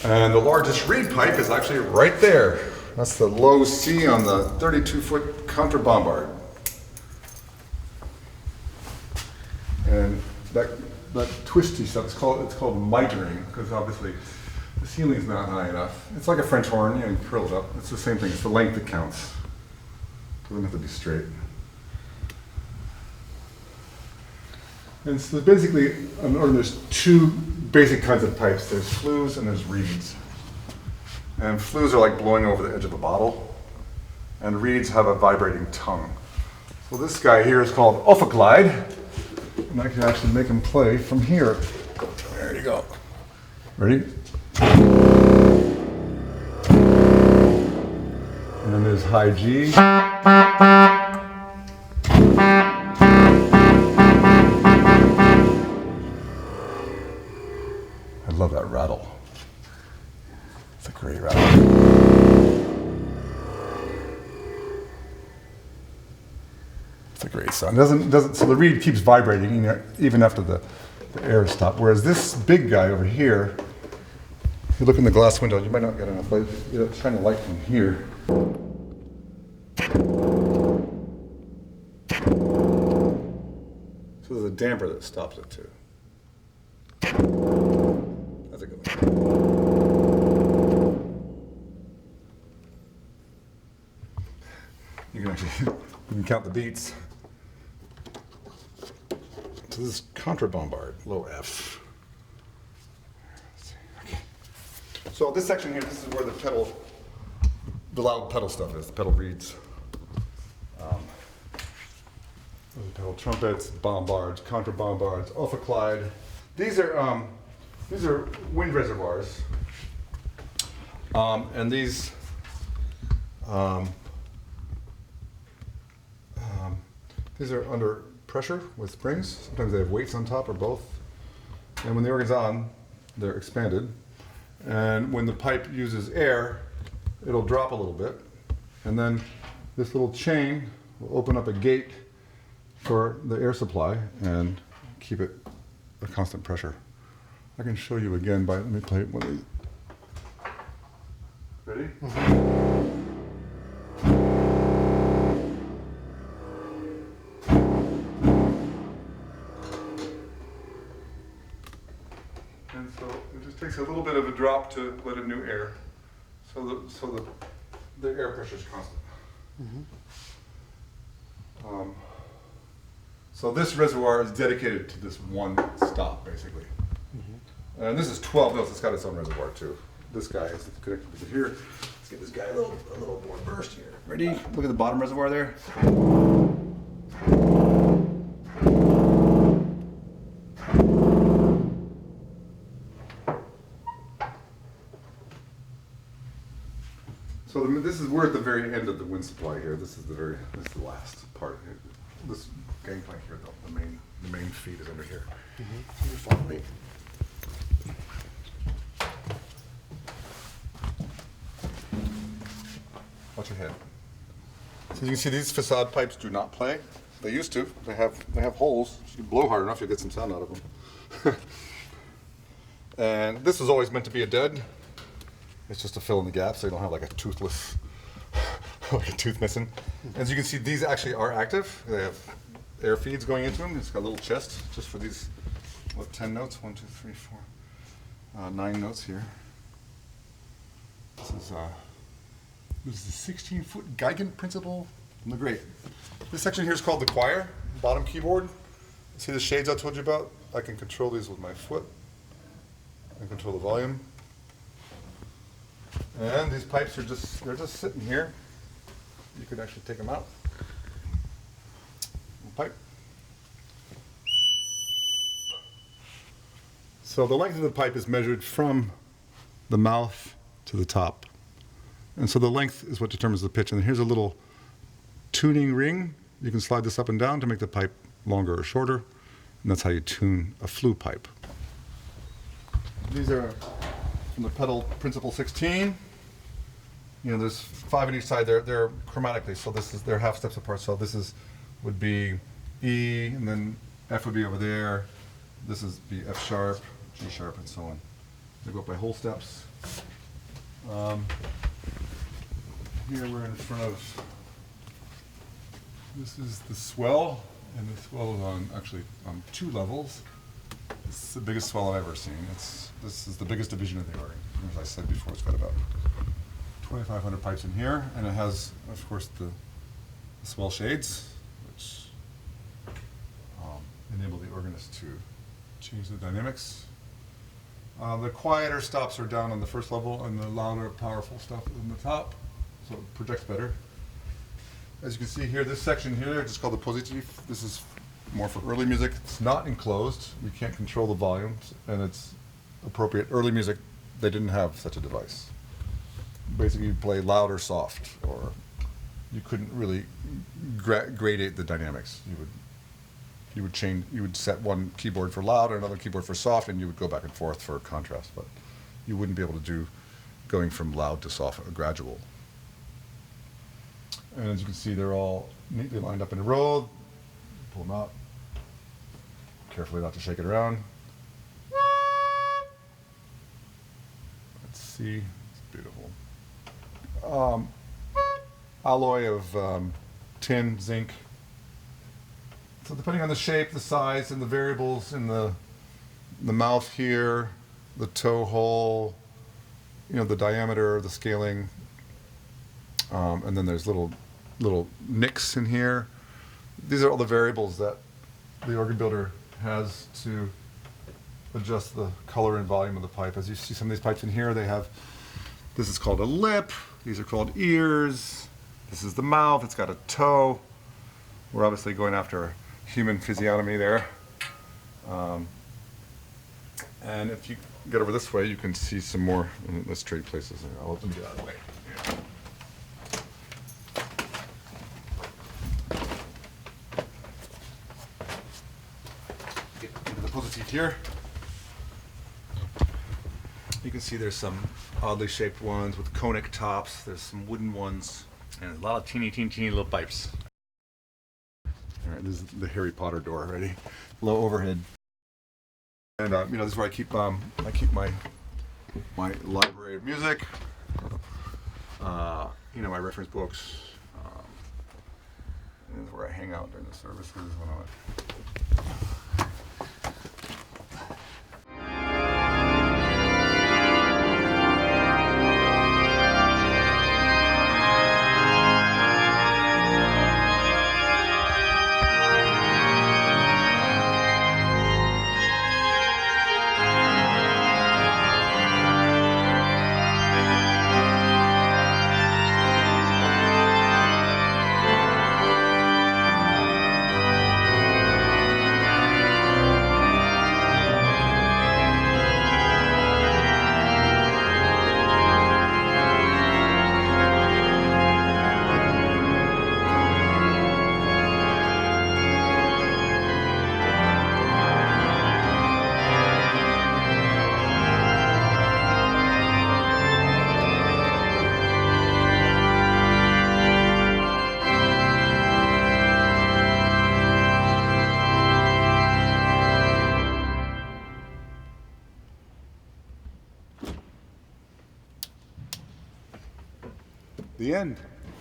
And the largest reed pipe is actually right there. That's the low C on the 32-foot contrabombard. And that twisty stuff, it's called mitering, because obviously the ceiling's not high enough. It's like a French horn, you curl it up. It's the same thing, it's the length that counts. It doesn't have to be straight. And so basically, there's two basic kinds of pipes. There's flues and there's reeds. And flues are like blowing over the edge of a bottle, and reeds have a vibrating tongue. So this guy here is called Ophiclide, and I can actually make him play from here. There you go. Ready? And then there's high G. I love that rattle. It's a great rattle. It's a great sound. So the reed keeps vibrating even after the air is stopped. Whereas this big guy over here, if you look in the glass window, you might not get enough light. It's trying to light from here. So there's a damper that stops it too. How's it going? You can count the beats. So this is contrabombard, low F. Okay. So this section here, this is where the loud pedal stuff is, the pedal reeds. Those are pedal trumpets, bombards, contrabombards, Ophiclide. These are wind reservoirs, and these are under pressure with springs. Sometimes they have weights on top or both. And when the organ's on, they're expanded. And when the pipe uses air, it'll drop a little bit. And then this little chain will open up a gate for the air supply and keep it a constant pressure. I can show you again let me play one of these. Ready? Mm-hmm. And so it just takes a little bit of a drop to let in new air. So the air pressure is constant. Mm-hmm. So this reservoir is dedicated to this one stop, basically. Mm-hmm. And this is 12 notes. It's got its own reservoir too. This guy is connected to here. Let's get this guy a little more burst here. Ready? Look at the bottom reservoir there. So we're at the very end of the wind supply here. This is the last part. This gangplank here, the main feed is under here. Mm-hmm. You follow me. Watch your head. So you can see these facade pipes do not play. They used to. They have holes. If you blow hard enough, you'll get some sound out of them. And this was always meant to be a dud. It's just to fill in the gap so you don't have like a toothless, like a tooth missing. As you can see, these actually are active. They have air feeds going into them. It's got a little chest just for these, 10 notes? 1, 2, 3, 4, 9 notes here. This is the 16-foot Geigen principle from the great. This section here is called the choir, bottom keyboard. See the shades I told you about? I can control these with my foot. I can control the volume. And these pipes they're just sitting here. You could actually take them out. Pipe. So the length of the pipe is measured from the mouth to the top. And so the length is what determines the pitch. And here's a little tuning ring. You can slide this up and down to make the pipe longer or shorter. And that's how you tune a flue pipe. These are from the pedal principle 16. There's 5 on each side. They're chromatically, so they're half steps apart. So this would be E, and then F would be over there. This is be F sharp, G sharp, and so on. They go up by whole steps. Here we're in front of, this is the swell, and the swell is actually on 2 levels. It's the biggest swell I've ever seen. This is the biggest division of the organ. As I said before, it's got about 2,500 pipes in here, and it has, of course, the swell shades, which enable the organist to change the dynamics. The quieter stops are down on the first level, and the louder, powerful stuff is on the top, so it projects better. As you can see here, this section here, it's called the positif. This is more for early music. It's not enclosed. We can't control the volumes, and it's appropriate. Early music, they didn't have such a device. Basically, you play loud or soft, or you couldn't really gradate the dynamics. You would change. You would set one keyboard for loud and another keyboard for soft, and you would go back and forth for contrast. But you wouldn't be able to do going from loud to soft, a gradual. And as you can see, they're all neatly lined up in a row. Pull them out. Carefully not to shake it around. Let's see. It's beautiful. Alloy of tin, zinc. So depending on the shape, the size, and the variables in the mouth here, the toe hole, the diameter, the scaling, and then there's little nicks in here. These are all the variables that the organ builder has to adjust the color and volume of the pipe. As you see some of these pipes in here, they have, this is called a lip, these are called ears, this is the mouth, it's got a toe. We're obviously going after human physiognomy there. And if you get over this way, you can see some more. Let's trade places. I'll let them get out of the way. Get into the positive here. You can see there's some oddly shaped ones with conic tops. There's some wooden ones, and a lot of teeny little pipes. All right, this is the Harry Potter door already. Low overhead. And this is where I keep my library of music. My reference books. This is where I hang out during the services when I'm the end.